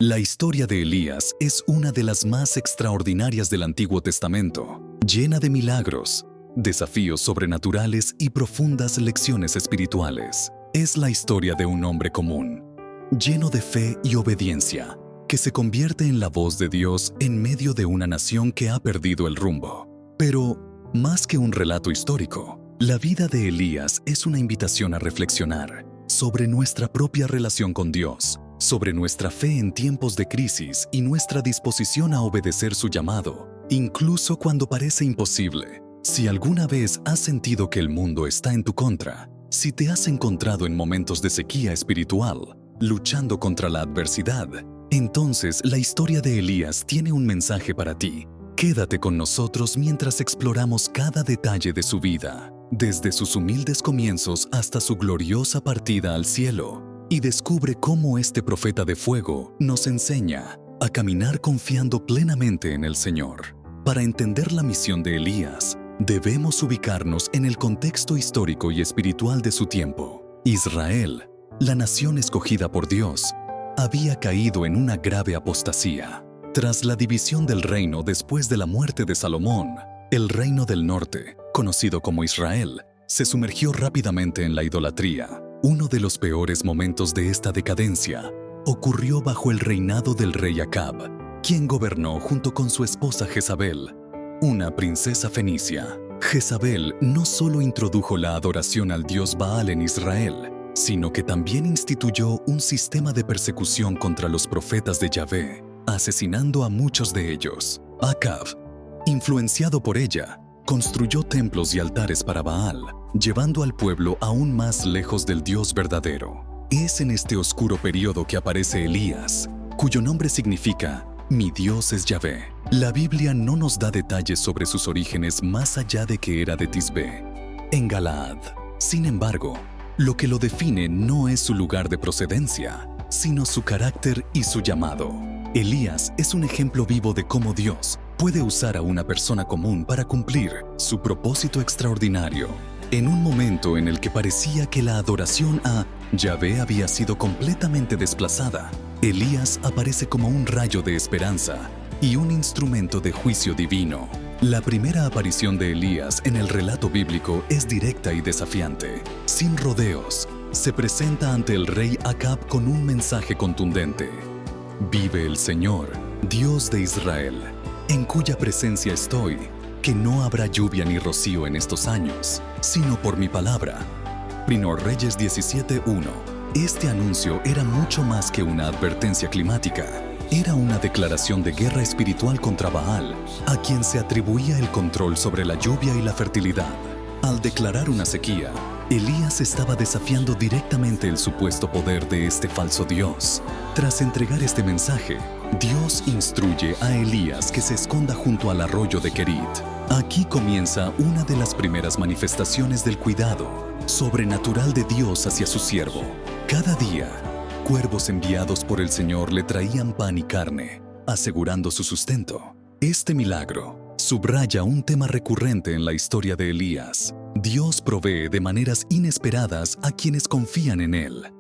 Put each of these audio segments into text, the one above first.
La historia de Elías es una de las más extraordinarias del Antiguo Testamento, llena de milagros, desafíos sobrenaturales y profundas lecciones espirituales. Es la historia de un hombre común, lleno de fe y obediencia, que se convierte en la voz de Dios en medio de una nación que ha perdido el rumbo. Pero, más que un relato histórico, la vida de Elías es una invitación a reflexionar sobre nuestra propia relación con Dios, sobre nuestra fe en tiempos de crisis y nuestra disposición a obedecer su llamado, incluso cuando parece imposible. Si alguna vez has sentido que el mundo está en tu contra, si te has encontrado en momentos de sequía espiritual, luchando contra la adversidad, entonces la historia de Elías tiene un mensaje para ti. Quédate con nosotros mientras exploramos cada detalle de su vida, desde sus humildes comienzos hasta su gloriosa partida al cielo, y descubre cómo este profeta de fuego nos enseña a caminar confiando plenamente en el Señor. Para entender la misión de Elías, debemos ubicarnos en el contexto histórico y espiritual de su tiempo. Israel, la nación escogida por Dios, había caído en una grave apostasía. Tras la división del reino después de la muerte de Salomón, el reino del norte, conocido como Israel, se sumergió rápidamente en la idolatría. Uno de los peores momentos de esta decadencia ocurrió bajo el reinado del rey Acab, quien gobernó junto con su esposa Jezabel, una princesa fenicia. Jezabel no solo introdujo la adoración al dios Baal en Israel, sino que también instituyó un sistema de persecución contra los profetas de Yahvé, asesinando a muchos de ellos. Acab, influenciado por ella, construyó templos y altares para Baal, llevando al pueblo aún más lejos del Dios verdadero. Es en este oscuro periodo que aparece Elías, cuyo nombre significa «Mi Dios es Yahvé». La Biblia no nos da detalles sobre sus orígenes más allá de que era de Tisbé, en Galaad. Sin embargo, lo que lo define no es su lugar de procedencia, sino su carácter y su llamado. Elías es un ejemplo vivo de cómo Dios puede usar a una persona común para cumplir su propósito extraordinario. En un momento en el que parecía que la adoración a Yahvé había sido completamente desplazada, Elías aparece como un rayo de esperanza y un instrumento de juicio divino. La primera aparición de Elías en el relato bíblico es directa y desafiante. Sin rodeos, se presenta ante el rey Acab con un mensaje contundente. «Vive el Señor, Dios de Israel, en cuya presencia estoy, que no habrá lluvia ni rocío en estos años, sino por mi palabra». Primero Reyes 17:1. Este anuncio era mucho más que una advertencia climática. Era una declaración de guerra espiritual contra Baal, a quien se atribuía el control sobre la lluvia y la fertilidad. Al declarar una sequía, Elías estaba desafiando directamente el supuesto poder de este falso Dios. Tras entregar este mensaje, Dios instruye a Elías que se esconda junto al arroyo de Querit. Aquí comienza una de las primeras manifestaciones del cuidado sobrenatural de Dios hacia su siervo. Cada día, cuervos enviados por el Señor le traían pan y carne, asegurando su sustento. Este milagro subraya un tema recurrente en la historia de Elías. Dios provee de maneras inesperadas a quienes confían en Él.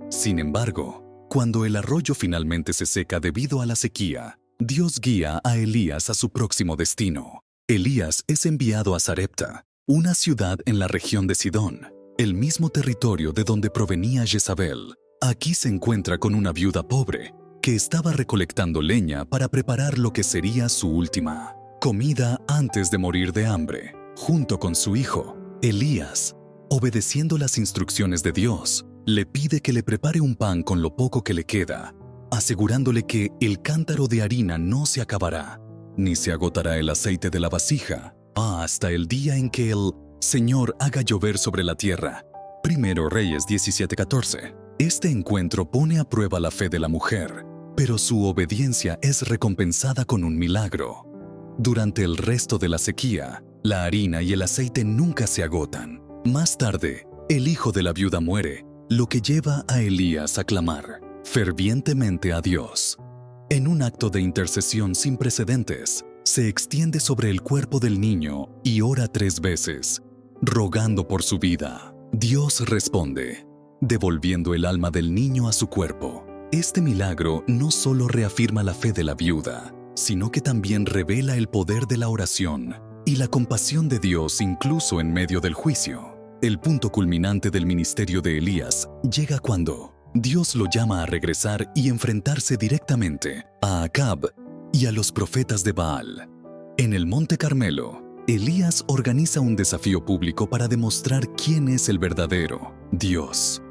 Sin embargo, cuando el arroyo finalmente se seca debido a la sequía, Dios guía a Elías a su próximo destino. Elías es enviado a Sarepta, una ciudad en la región de Sidón, el mismo territorio de donde provenía Jezabel. Aquí se encuentra con una viuda pobre que estaba recolectando leña para preparar lo que sería su última comida antes de morir de hambre. Junto con su hijo, Elías, obedeciendo las instrucciones de Dios, le pide que le prepare un pan con lo poco que le queda, asegurándole que el cántaro de harina no se acabará, ni se agotará el aceite de la vasija, hasta el día en que el Señor haga llover sobre la tierra. Primero Reyes 17:14. Este encuentro pone a prueba la fe de la mujer, pero su obediencia es recompensada con un milagro. Durante el resto de la sequía, la harina y el aceite nunca se agotan. Más tarde, el hijo de la viuda muere, lo que lleva a Elías a clamar fervientemente a Dios. En un acto de intercesión sin precedentes, se extiende sobre el cuerpo del niño y ora 3 veces, rogando por su vida. Dios responde, devolviendo el alma del niño a su cuerpo. Este milagro no solo reafirma la fe de la viuda, sino que también revela el poder de la oración y la compasión de Dios incluso en medio del juicio. El punto culminante del ministerio de Elías llega cuando Dios lo llama a regresar y enfrentarse directamente a Acab y a los profetas de Baal. En el Monte Carmelo, Elías organiza un desafío público para demostrar quién es el verdadero Dios.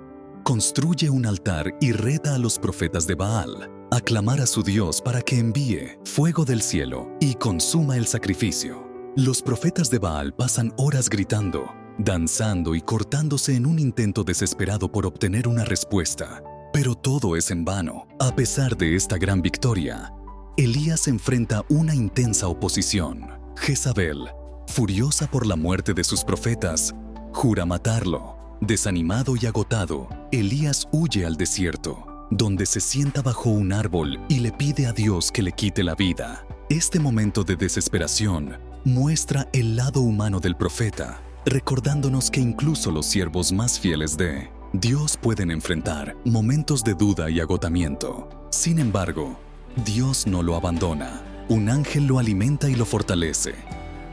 Construye un altar y reta a los profetas de Baal a clamar a su Dios para que envíe fuego del cielo y consuma el sacrificio. Los profetas de Baal pasan horas gritando, danzando y cortándose en un intento desesperado por obtener una respuesta. Pero todo es en vano. A pesar de esta gran victoria, Elías enfrenta una intensa oposición. Jezabel, furiosa por la muerte de sus profetas, jura matarlo. Desanimado y agotado, Elías huye al desierto, donde se sienta bajo un árbol y le pide a Dios que le quite la vida. Este momento de desesperación muestra el lado humano del profeta, recordándonos que incluso los siervos más fieles de Dios pueden enfrentar momentos de duda y agotamiento. Sin embargo, Dios no lo abandona. Un ángel lo alimenta y lo fortalece,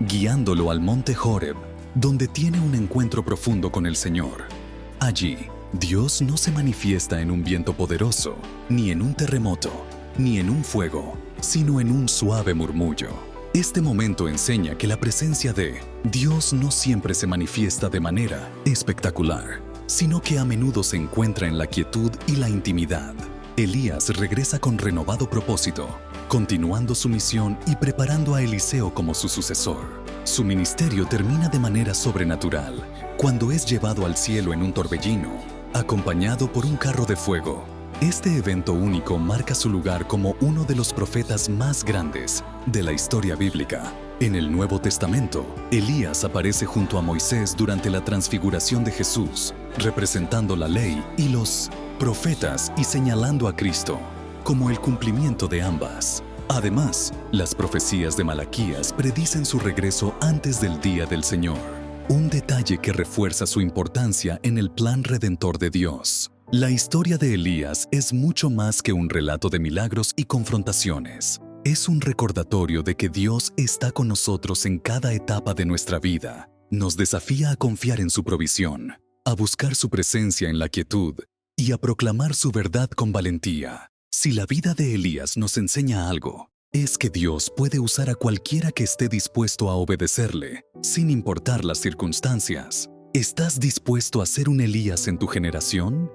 guiándolo al monte Horeb, donde tiene un encuentro profundo con el Señor. Allí, Dios no se manifiesta en un viento poderoso, ni en un terremoto, ni en un fuego, sino en un suave murmullo. Este momento enseña que la presencia de Dios no siempre se manifiesta de manera espectacular, sino que a menudo se encuentra en la quietud y la intimidad. Elías regresa con renovado propósito, continuando su misión y preparando a Eliseo como su sucesor. Su ministerio termina de manera sobrenatural cuando es llevado al cielo en un torbellino, acompañado por un carro de fuego. Este evento único marca su lugar como uno de los profetas más grandes de la historia bíblica. En el Nuevo Testamento, Elías aparece junto a Moisés durante la transfiguración de Jesús, representando la ley y los profetas y señalando a Cristo como el cumplimiento de ambas. Además, las profecías de Malaquías predicen su regreso antes del día del Señor, un detalle que refuerza su importancia en el plan redentor de Dios. La historia de Elías es mucho más que un relato de milagros y confrontaciones. Es un recordatorio de que Dios está con nosotros en cada etapa de nuestra vida. Nos desafía a confiar en su provisión, a buscar su presencia en la quietud y a proclamar su verdad con valentía. Si la vida de Elías nos enseña algo, es que Dios puede usar a cualquiera que esté dispuesto a obedecerle, sin importar las circunstancias. ¿Estás dispuesto a ser un Elías en tu generación?